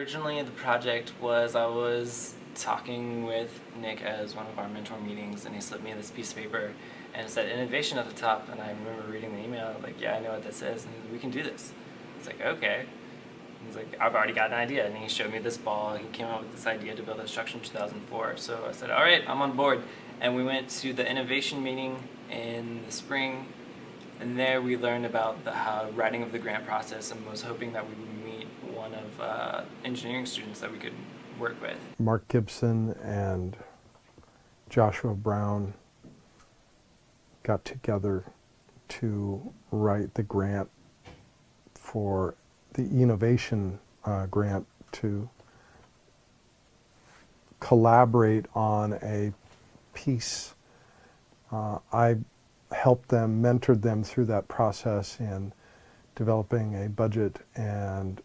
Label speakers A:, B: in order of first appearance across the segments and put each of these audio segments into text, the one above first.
A: Originally, the project was I was talking with Nick as one of our mentor meetings, and he slipped me this piece of paper, and it said innovation at the top, and I remember reading the email, like, yeah, I know what this is, and we can do this. It's like, okay. He's like, I've already got an idea, and he showed me this ball. He came up with this idea to build a structure in 2004, so I said, all right, I'm on board. And we went to the innovation meeting in the spring, and there we learned about the writing of the grant process, and was hoping that we would meet one of engineering students that we could work with.
B: Mark Gibson and Joshua Brown got together to write the grant for the innovation grant to collaborate on a piece. I helped them, mentored them through that process in developing a budget and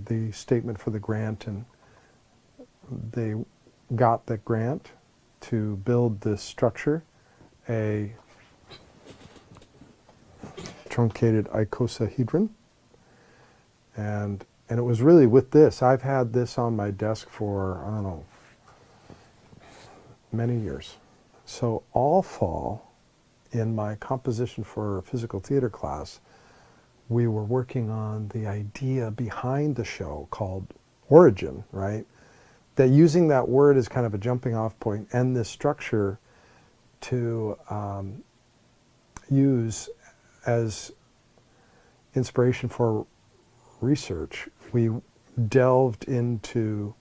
B: the statement for the grant, and they got the grant to build this structure, a truncated icosahedron, and it was really with this. I've had this on my desk for, I don't know, many years. So all fall, in my composition for a physical theater class, we were working on the idea behind the show called origin, right? That using that word as kind of a jumping off point and this structure to use as inspiration for research. We delved into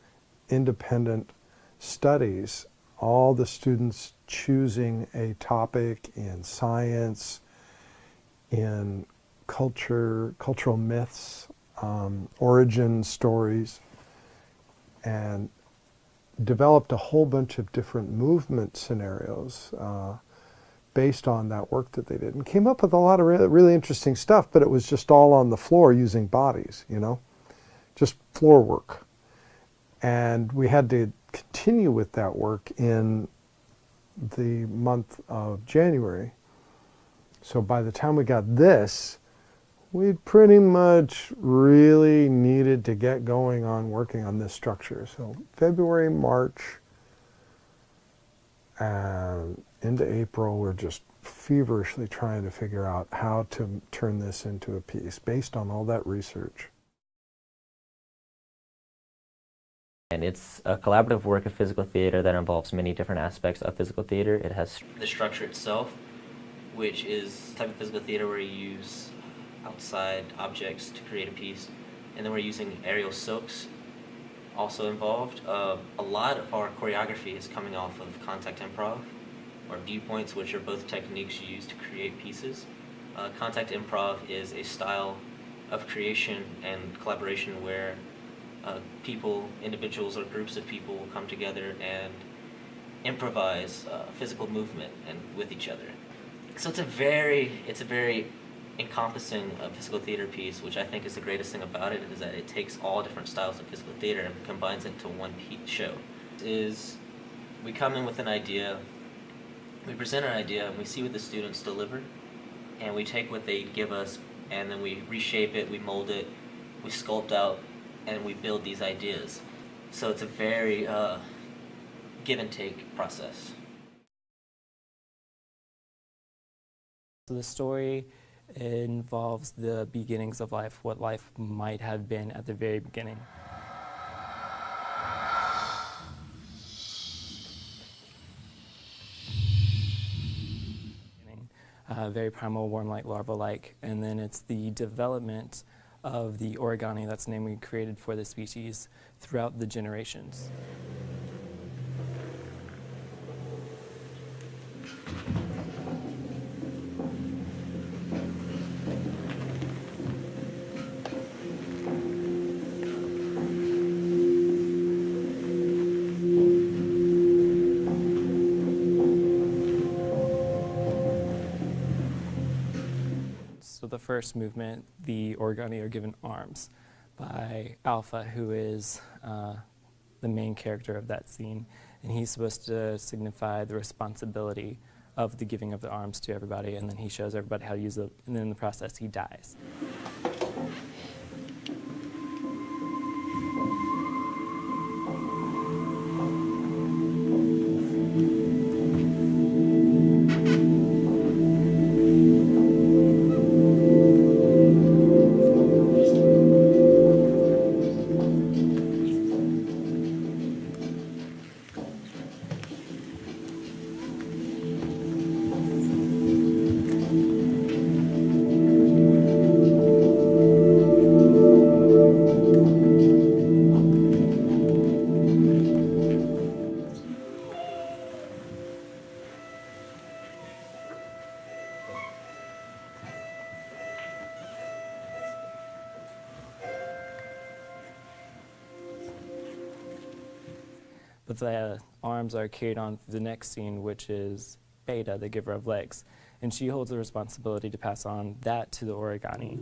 B: independent studies, all the students choosing a topic in science, in culture, cultural myths, origin stories, and developed a whole bunch of different movement scenarios based on that work that they did, and came up with a lot of really interesting stuff, but it was just all on the floor using bodies, you know, just floor work. And we had to continue with that work in the month of January. So by the time we got this, we'd pretty much really needed to get going on working on this structure. So February, March, and into April, we're just feverishly trying to figure out how to turn this into a piece based on all that research.
C: And it's a collaborative work of physical theater that involves many different aspects of physical theater. It has
D: the structure itself, which is the type of physical theater where you use outside objects to create a piece, and then we're using aerial silks also involved. A lot of our choreography is coming off of contact improv, or viewpoints, which are both techniques you use to create pieces. Contact improv is a style of creation and collaboration where people, individuals or groups of people will come together and improvise physical movement and with each other. So it's a very encompassing physical theater piece, which I think is the greatest thing about it, is that it takes all different styles of physical theater and combines it into one show. We come in with an idea, we present our idea, and we see what the students deliver, and we take what they give us, and then we reshape it, we mold it, we sculpt out, and we build these ideas. So it's a very give and take process.
A: So the story involves the beginnings of life, what life might have been at the very beginning. Very primal, worm-like, larva-like, and then it's the development of the origami, that's the name we created for the species, throughout the generations. So the first movement, the origami are given arms by Alpha, who is the main character of that scene, and he's supposed to signify the responsibility of the giving of the arms to everybody, and then he shows everybody how to use it, and then in the process he dies. but the arms are carried on to the next scene, which is Beta, the giver of legs, and she holds the responsibility to pass on that to the origami.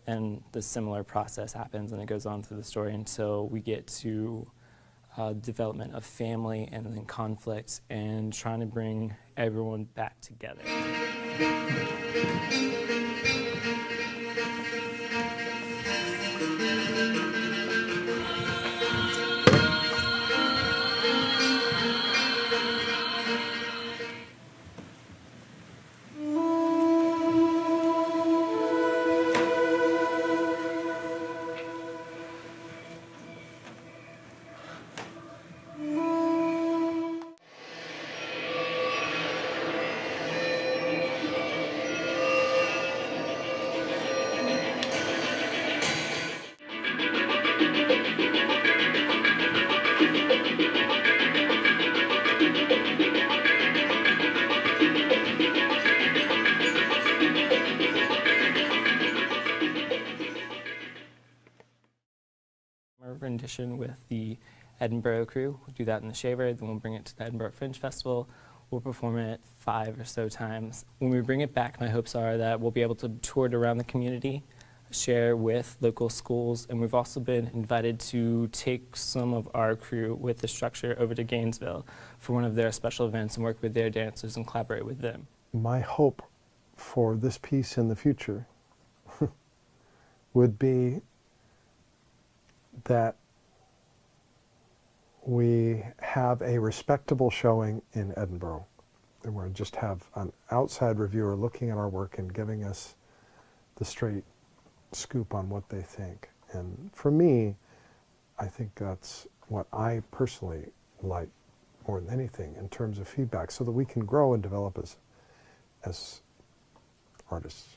A: And the similar process happens, and it goes on through the story until we get to development of family and then conflict and trying to bring everyone back together. Rendition with the Edinburgh crew. We'll do that in the Shaver, then we'll bring it to the Edinburgh Fringe Festival. We'll perform it 5 or so times. When we bring it back, my hopes are that we'll be able to tour it around the community, share with local schools, and we've also been invited to take some of our crew with the structure over to Gainesville for one of their special events and work with their dancers and collaborate with them.
B: My hope for this piece in the future would be that we have a respectable showing in Edinburgh, and we'll just have an outside reviewer looking at our work and giving us the straight scoop on what they think. And for me, I think that's what I personally like more than anything in terms of feedback, so that we can grow and develop as artists.